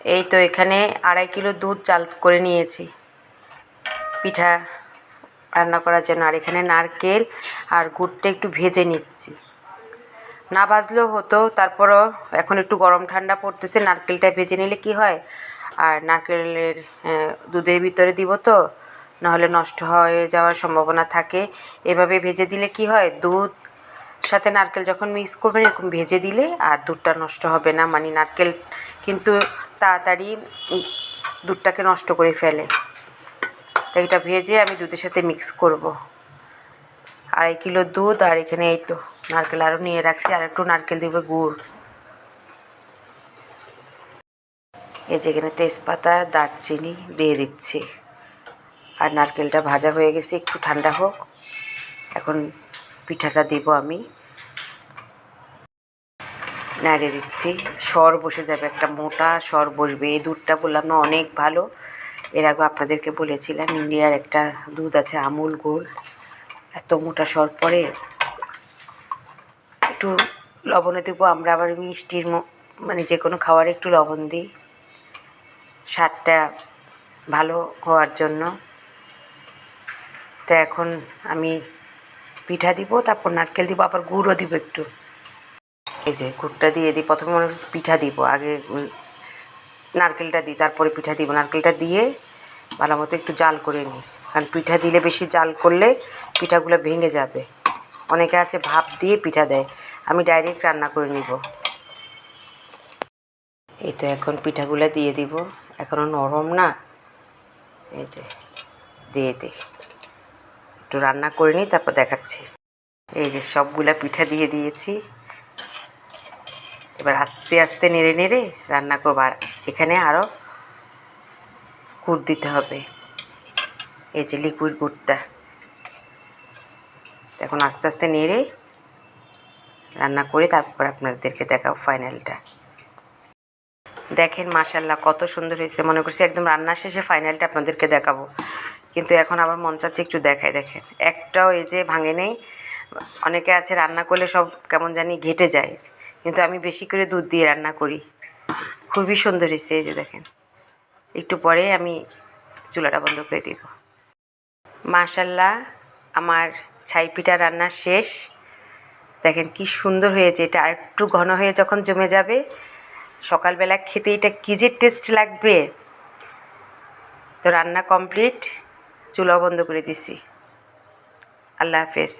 এই তো এখানে 2.5 কিলো দুধ চাল করে নিয়েছি পিঠা রান্না করার জন্য। আর এখানে নারকেল আর গুড়টা একটু ভেজে নিচ্ছি। না ভাজলেও হতো, তারপরও এখন একটু গরম ঠান্ডা পড়তেছে, নারকেলটা ভেজে নিলে কি হয়, আর নারকেলের দুধের ভিতরে দিব তো, নাহলে নষ্ট হয়ে যাওয়ার সম্ভাবনা থাকে। এভাবে ভেজে দিলে কি হয়, দুধ সাথে নারকেল যখন মিক্স করবেন এরকম ভেজে দিলে আর দুধটা নষ্ট হবে না। মানে নারকেল কিন্তু তাড়াতাড়ি দুধটাকে নষ্ট করে ফেলে, তাই এটা ভেজে আমি দুধের সাথে মিক্স করব। 2.5 কিলো দুধ, আর এখানে এই তো নারকেল আরও নিয়ে রাখছি, আর একটু নারকেল দিব, গুড়। এই যে এখানে তেজপাতা দারচিনি দিয়ে দিচ্ছি। আর নারকেলটা ভাজা হয়ে গেছে, একটু ঠান্ডা হোক, এখন পিঠাটা দিব আমি। নাড়িয়ে দিচ্ছি, সর বসে যাবে, একটা মোটা সর বসবে। এই দুধটা বললাম না অনেক ভালো, এর আগে আপনাদেরকে বলেছিলাম ইন্ডিয়ার একটা দুধ আছে আমুল গোল্ড, এত মোটা সর পড়ে। একটু লবণে দেবো, আমরা আবার মিষ্টির মানে যে কোনো খাবারে একটু লবণ দিই স্বাদটা ভালো হওয়ার জন্য। তো এখন আমি পিঠা দিব, তারপর নারকেল দিব, আবার গুড়ও দিব একটু। এই যে গুড়টা দিয়ে দিই, প্রথমে মনে হচ্ছে পিঠা দিব, আগে নারকেলটা দিই তারপরে পিঠা দিব। নারকেলটা দিয়ে ভালো মতো একটু জাল করে নিই, কারণ পিঠা দিলে বেশি জাল করলে পিঠাগুলো ভেঙে যাবে। অনেকে আছে ভাপ দিয়ে পিঠা দেয়, আমি ডাইরেক্ট রান্না করে নিব। এই তো এখন পিঠাগুলো দিয়ে দিব, এখনও নরম না, এই যে দিয়ে দিই, একটু রান্না করে নিই তারপর দেখাচ্ছি। এই যে সবগুলা পিঠা দিয়ে দিয়েছি, এবার আস্তে আস্তে নেড়ে নেড়ে রান্না করবো। আর এখানে আরও গুড় দিতে হবে, এই যে লিকুইড গুড়টা। এখন আস্তে আস্তে নেড়ে রান্না করে তারপর আপনাদেরকে দেখাবো ফাইনালটা। দেখেন মাশাআল্লাহ কত সুন্দর হয়েছে, মনে করছি একদম রান্না শেষে ফাইনালটা আপনাদেরকে দেখাবো, কিন্তু এখন আবার মন চাচ্ছে একটু দেখাই। দেখেন একটাও এই যে ভাঙে নেই। অনেকে আছে রান্না করলে সব কেমন জানি ঘেটে যায়, কিন্তু আমি বেশি করে দুধ দিয়ে রান্না করি। খুবই সুন্দর হয়েছে, এই যে দেখেন। একটু পরে আমি চুলাটা বন্ধ করে দিব। মাশাআল্লাহ আমার ছাই পিঠা রান্না শেষ। দেখেন কি সুন্দর হয়েছে, এটা আর একটু ঘন হয়ে যখন জমে যাবে, সকালবেলা খেতে এটা কী যে টেস্ট লাগবে। তো রান্না কমপ্লিট, চুলাও বন্ধ করে দিছি। আল্লাহ হাফেজ।